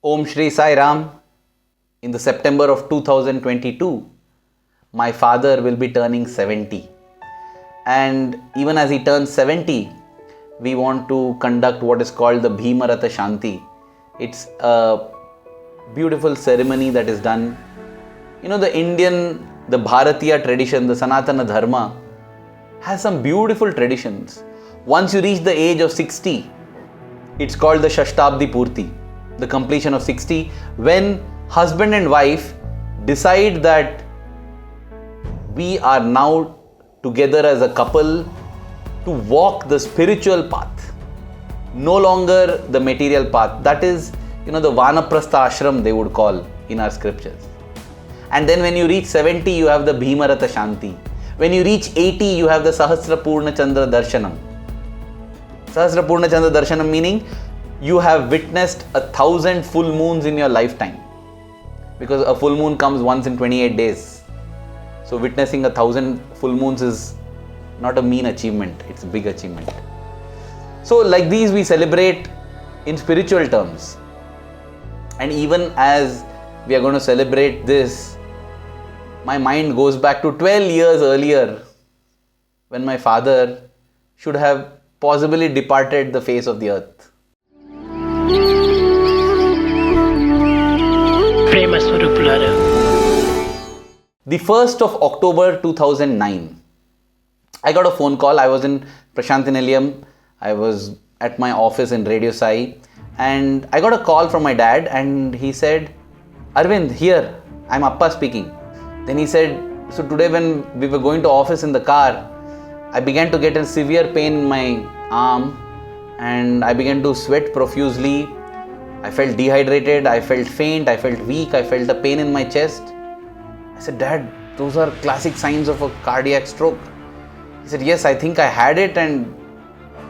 Om Shri Sai Ram. In the September of 2022, my father will be turning 70. And even as he turns 70, we want to conduct what is called the Bhima Ratha Shanti. It's a beautiful ceremony that is done. You know, the Bharatiya tradition, the Sanatana Dharma has some beautiful traditions. Once you reach the age of 60, it's called the Shashtabdi Purti, the completion of 60, when husband and wife decide that we are now together as a couple to walk the spiritual path, no longer the material path. That is, the Vanaprastha ashram they would call in our scriptures. And then when you reach 70, you have the Bhima Ratha Shanti. When you reach 80, you have the Sahasra Purna Chandra Darshanam. Sahasra Purna Chandra Darshanam meaning you have witnessed 1,000 full moons in your lifetime. Because a full moon comes once in 28 days. So witnessing 1,000 full moons is not a mean achievement, it's a big achievement. So like these we celebrate in spiritual terms. And even as we are going to celebrate this, my mind goes back to 12 years earlier when my father should have possibly departed the face of the earth. The 1st of October 2009, I got a phone call. I was in Prasanthi Nilayam. I was at my office in Radio Sai, and I got a call from my dad, and he said, "Arvind, here, I'm Appa speaking." Then he said, "So today when we were going to office in the car, I began to get a severe pain in my arm, and I began to sweat profusely. I felt dehydrated, I felt faint, I felt weak, I felt a pain in my chest." I said, "Dad, those are classic signs of a cardiac stroke." He said, "Yes, I think I had it, and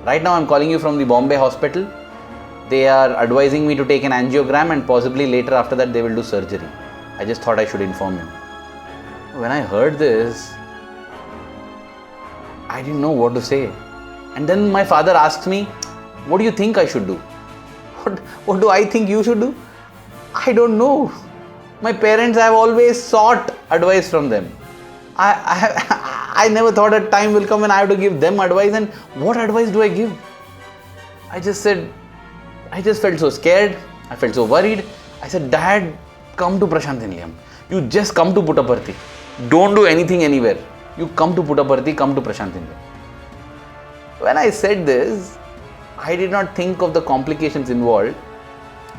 right now I'm calling you from the Bombay hospital. They are advising me to take an angiogram, and possibly later after that they will do surgery. I just thought I should inform you." When I heard this, I didn't know what to say. And then my father asked me, "What do you think I should do?" What do I think you should do? I don't know. My parents, I have always sought advice from them. I never thought a time will come when I have to give them advice, and what advice do I give? I just felt so scared. I felt so worried. I said, "Dad, come to Prasanthi Nilayam. You just come to Puttaparthi. Don't do anything anywhere. You come to Puttaparthi, come to Prasanthi Nilayam." When I said this, I did not think of the complications involved,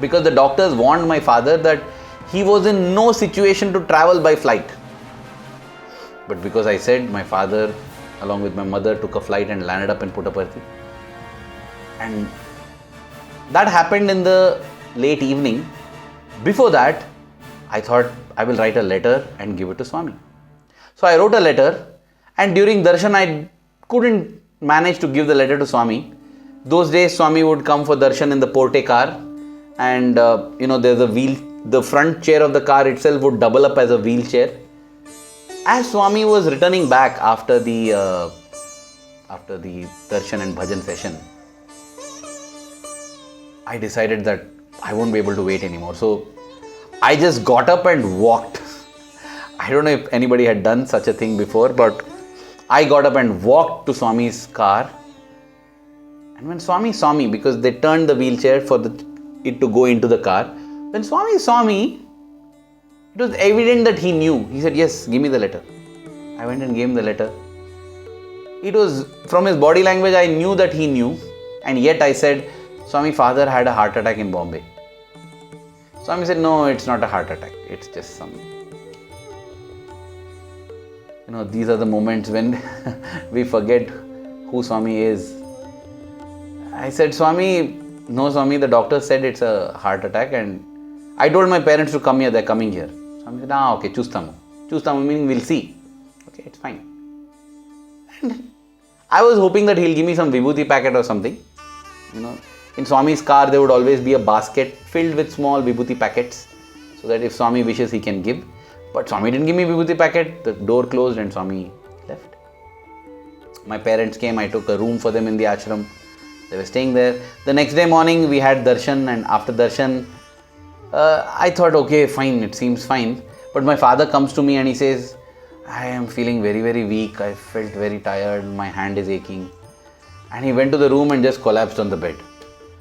because the doctors warned my father that he was in no situation to travel by flight. But because I said, my father along with my mother took a flight and landed up in Puttaparthi. And that happened in the late evening. Before that, I thought I will write a letter and give it to Swami. So I wrote a letter, and during darshan I couldn't manage to give the letter to Swami. Those days Swami would come for darshan in the Porte car, and there's a wheel. The front chair of the car itself would double up as a wheelchair. As Swami was returning back after the darshan and bhajan session, I decided that I won't be able to wait anymore. So I just got up and walked. I don't know if anybody had done such a thing before, but I got up and walked to Swami's car. And when Swami saw me, because they turned the wheelchair for it to go into the car, when Swami saw me, it was evident that he knew. He said, "Yes, give me the letter." I went and gave him the letter. It was from his body language, I knew that he knew. And yet I said, "Swami, father had a heart attack in Bombay." Swami said, "No, it's not a heart attack. It's just some..." These are the moments when we forget who Swami is. I said, "Swami, no Swami, the doctor said it's a heart attack, and I told my parents to come here, they're coming here." Swami said, "Okay, chustamu." Chustamu meaning we'll see. Okay, it's fine. And I was hoping that he'll give me some vibhuti packet or something. In Swami's car there would always be a basket filled with small vibhuti packets, so that if Swami wishes he can give. But Swami didn't give me vibhuti packet. The door closed and Swami left. My parents came, I took a room for them in the ashram. They were staying there. The next day morning we had darshan, and after darshan I thought, okay, fine, it seems fine. But my father comes to me and he says, I am feeling very, very weak. I felt very tired. My hand is aching. And he went to the room and just collapsed on the bed.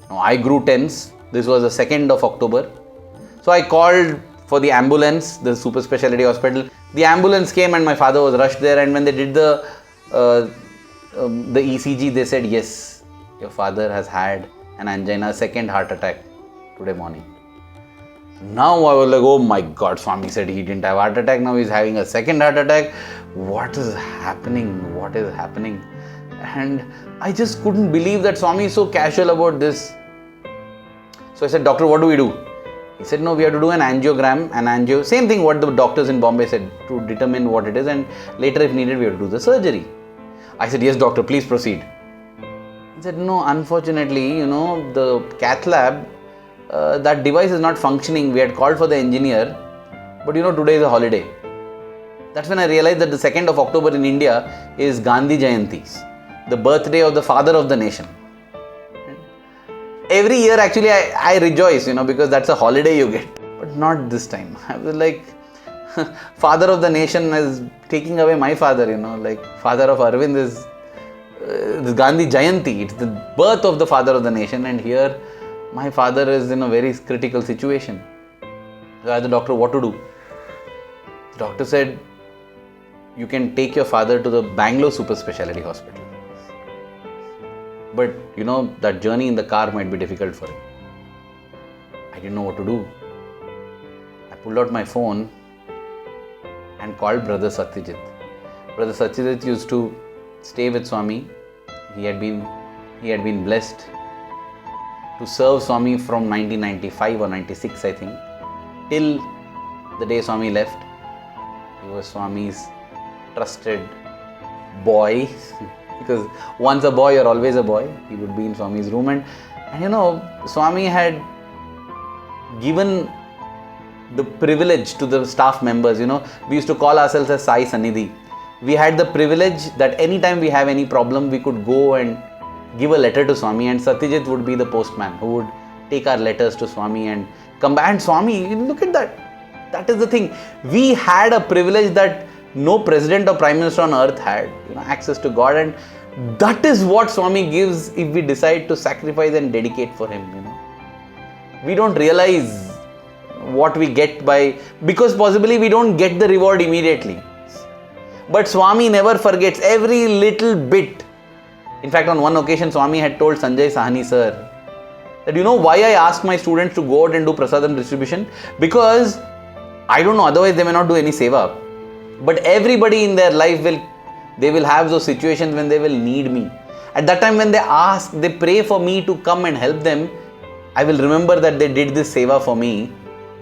Now, I grew tense. This was the 2nd of October. So I called for the ambulance, the super specialty hospital. The ambulance came and my father was rushed there. And when they did the ECG, they said, yes, your father has had an angina, second heart attack today morning. Now I was like, oh my God, Swami said he didn't have heart attack. Now he's having a second heart attack. What is happening? What is happening? And I just couldn't believe that Swami is so casual about this. So I said, doctor, what do we do? He said, no, we have to do an angiogram, same thing what the doctors in Bombay said, to determine what it is, and later if needed we have to do the surgery. I said, yes doctor, please proceed. He said, no, unfortunately, the cath lab, that device is not functioning. We had called for the engineer, but today is a holiday. That's when I realized that the 2nd of October in India is Gandhi Jayanti, the birthday of the father of the nation. Every year actually I rejoice, because that's a holiday you get. But not this time. I was like, father of the nation is taking away my father, like father of Arvind is Gandhi Jayanti. It's the birth of the father of the nation, and here my father is in a very critical situation. So I asked the doctor what to do. The doctor said, you can take your father to the Bangalore Super Speciality Hospital. But that journey in the car might be difficult for him. I didn't know what to do. I pulled out my phone and called Brother Satyajit. Brother Satyajit used to stay with Swami. He had been blessed to serve Swami from 1995 or 96, I think, till the day Swami left. He was Swami's trusted boy. Because once a boy, you're always a boy. He would be in Swami's room, and Swami had given the privilege to the staff members. We used to call ourselves as Sai Sannidhi. We had the privilege that anytime we have any problem, we could go and give a letter to Swami, and Satyajit would be the postman who would take our letters to Swami and come back. And Swami, look at that. That is the thing. We had a privilege that no president or prime minister on earth had, access to God, and that is what Swami gives if we decide to sacrifice and dedicate for him. We don't realize what we get because possibly we don't get the reward immediately. But Swami never forgets every little bit. In fact, on one occasion, Swami had told Sanjay Sahni sir that why I ask my students to go out and do prasadam distribution? Because I don't know, otherwise they may not do any seva. But everybody in their life they will have those situations when they will need me. At that time when they pray for me to come and help them, I will remember that they did this seva for me,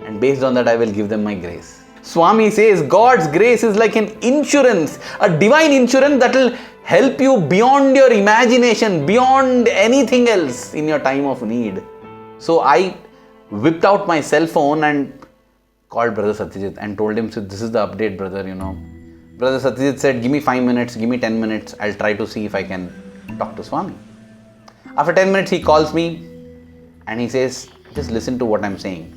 and based on that I will give them my grace. Swami says God's grace is like an insurance, a divine insurance that will help you beyond your imagination, beyond anything else in your time of need. So I whipped out my cell phone and called Brother Satyajit and told him, so this is the update, brother, Brother Satyajit said, give me 5 minutes, give me 10 minutes. I'll try to see if I can talk to Swami. After 10 minutes, he calls me and he says, just listen to what I'm saying.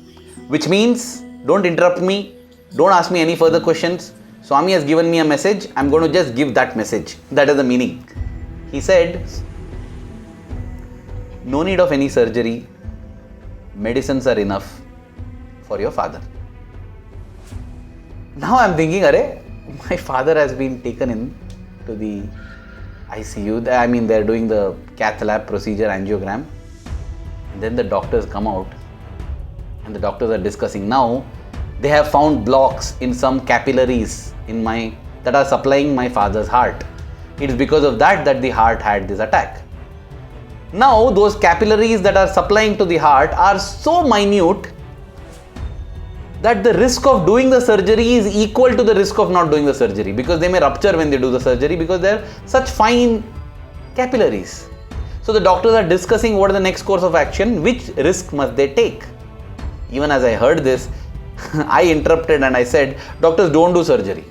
Which means, don't interrupt me. Don't ask me any further questions. Swami has given me a message. I'm going to just give that message. That is the meaning. He said, no need of any surgery. Medicines are enough for your father. Now I'm thinking, my father has been taken in to the ICU. They're doing the cath lab procedure, angiogram. And then the doctors come out and the doctors are discussing. Now they have found blocks in some capillaries that are supplying my father's heart. It is because of that the heart had this attack. Now those capillaries that are supplying to the heart are so minute that the risk of doing the surgery is equal to the risk of not doing the surgery, because they may rupture when they do the surgery because they are such fine capillaries. So the doctors are discussing what is the next course of action, which risk must they take. Even as I heard this, I interrupted and I said, doctors, don't do surgery.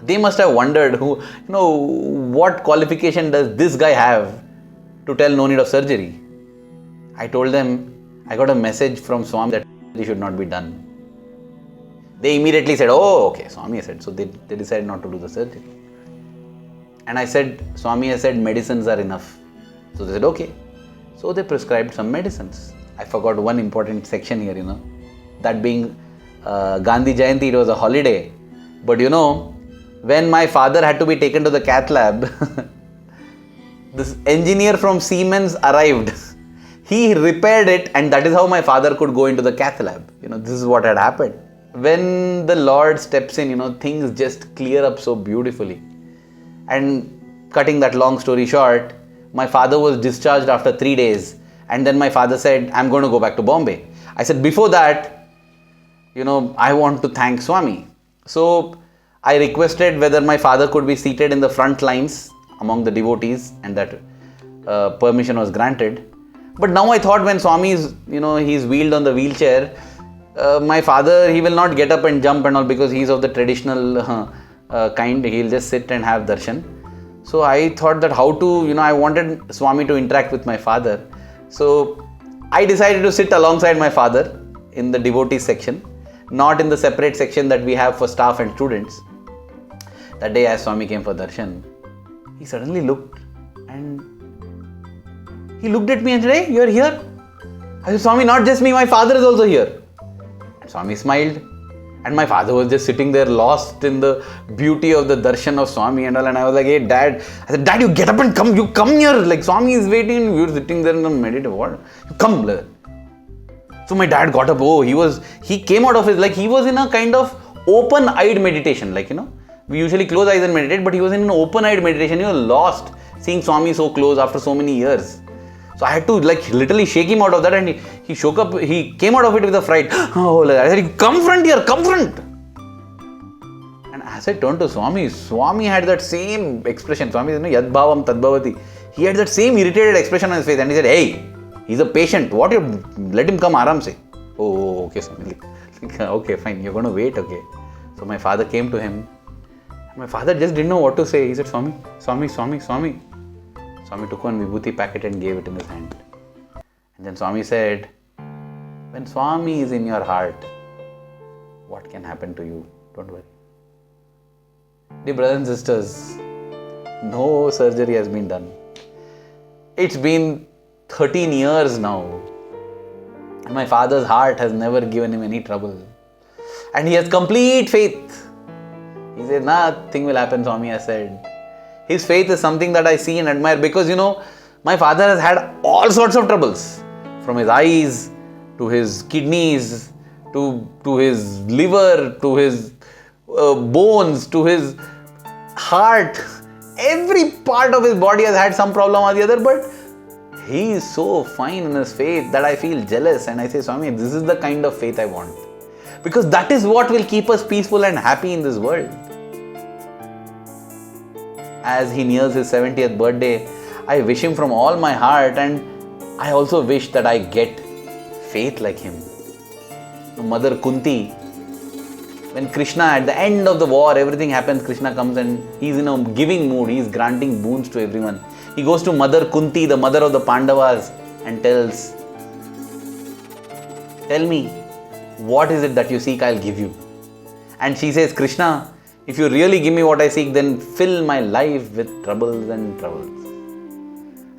They must have wondered what qualification does this guy have to tell no need of surgery. I told them, I got a message from Swami that It should not be done. They immediately said, oh, okay, Swami has said. So they decided not to do the surgery. And I said, Swami has said medicines are enough. So they said, okay. So they prescribed some medicines. I forgot one important section here, that being Gandhi Jayanti, it was a holiday. But when my father had to be taken to the cath lab, this engineer from Siemens arrived. He repaired it, and that is how my father could go into the cath lab. This is what had happened. When the Lord steps in, things just clear up so beautifully. And cutting that long story short, my father was discharged after 3 days. And then my father said, I'm going to go back to Bombay. I said, before that, I want to thank Swami. So I requested whether my father could be seated in the front lines among the devotees, and that permission was granted. But now I thought, when Swami is, he's wheeled on the wheelchair, my father, he will not get up and jump and all, because he's of the traditional kind. He'll just sit and have darshan. So I thought that how to, I wanted Swami to interact with my father. So I decided to sit alongside my father in the devotee section, not in the separate section that we have for staff and students. That day, as Swami came for darshan, he suddenly looked, and he looked at me and said, hey, you're here? I said, Swami, not just me, my father is also here. And Swami smiled, and my father was just sitting there lost in the beauty of the darshan of Swami and all. And I was like, hey, Dad. I said, Dad, you get up and come. You come here. Like, Swami is waiting, and you're sitting there and meditating. What? You come. So my dad got up. Oh, he came out of his, he was in a kind of open-eyed meditation. We usually close eyes and meditate, but he was in an open-eyed meditation. He was lost, seeing Swami so close after so many years. So I had to literally shake him out of that, and he shook up. He came out of it with a fright. Oh, I said, come front here, come front. And as I turned to Swami had that same expression. Swami said, Yad bhavam tad bhavati. He had that same irritated expression on his face, and he said, hey, he's a patient. What, you let him come aram se. Oh, okay, Swami. Okay, fine, you're going to wait, okay. So my father came to him. My father just didn't know what to say. He said, Swami. Swami took one vibhuti packet and gave it in his hand. And then Swami said, when Swami is in your heart, what can happen to you? Don't worry. Dear brothers and sisters, no surgery has been done. It's been 13 years now. And my father's heart has never given him any trouble. And he has complete faith. He said, nothing will happen, Swami has said. His faith is something that I see and admire, because, my father has had all sorts of troubles. From his eyes, to his kidneys, to his liver, to his bones, to his heart. Every part of his body has had some problem or the other, but he is so fine in his faith that I feel jealous, and I say, Swami, this is the kind of faith I want. Because that is what will keep us peaceful and happy in this world. As he nears his 70th birthday, I wish him from all my heart, and I also wish that I get faith like him. Mother Kunti, when Krishna, at the end of the war, everything happens, Krishna comes and he's in a giving mood, he's granting boons to everyone. He goes to Mother Kunti, the mother of the Pandavas, and tells, tell me, what is it that you seek, I'll give you. And she says, Krishna, if you really give me what I seek, then fill my life with troubles and troubles.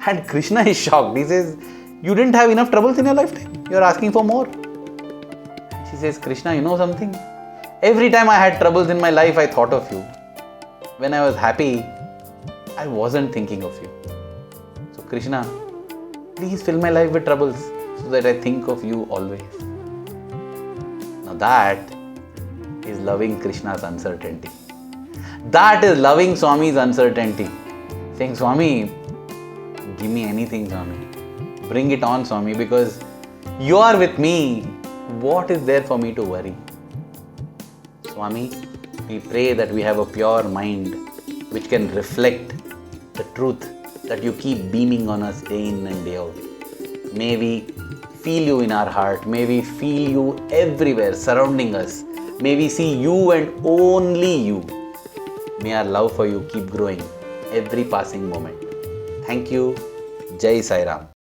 And Krishna is shocked. He says, you didn't have enough troubles in your lifetime. You're asking for more. She says, Krishna, you know something? Every time I had troubles in my life, I thought of you. When I was happy, I wasn't thinking of you. So Krishna, please fill my life with troubles so that I think of you always. Now that is loving Krishna's uncertainty. That is loving Swami's uncertainty. Saying, Swami, give me anything, Swami. Bring it on, Swami, because you are with me. What is there for me to worry? Swami, we pray that we have a pure mind which can reflect the truth that you keep beaming on us day in and day out. May we feel you in our heart. May we feel you everywhere surrounding us. May we see you and only you. May our love for you keep growing every passing moment. Thank you. Jai Sai Ram.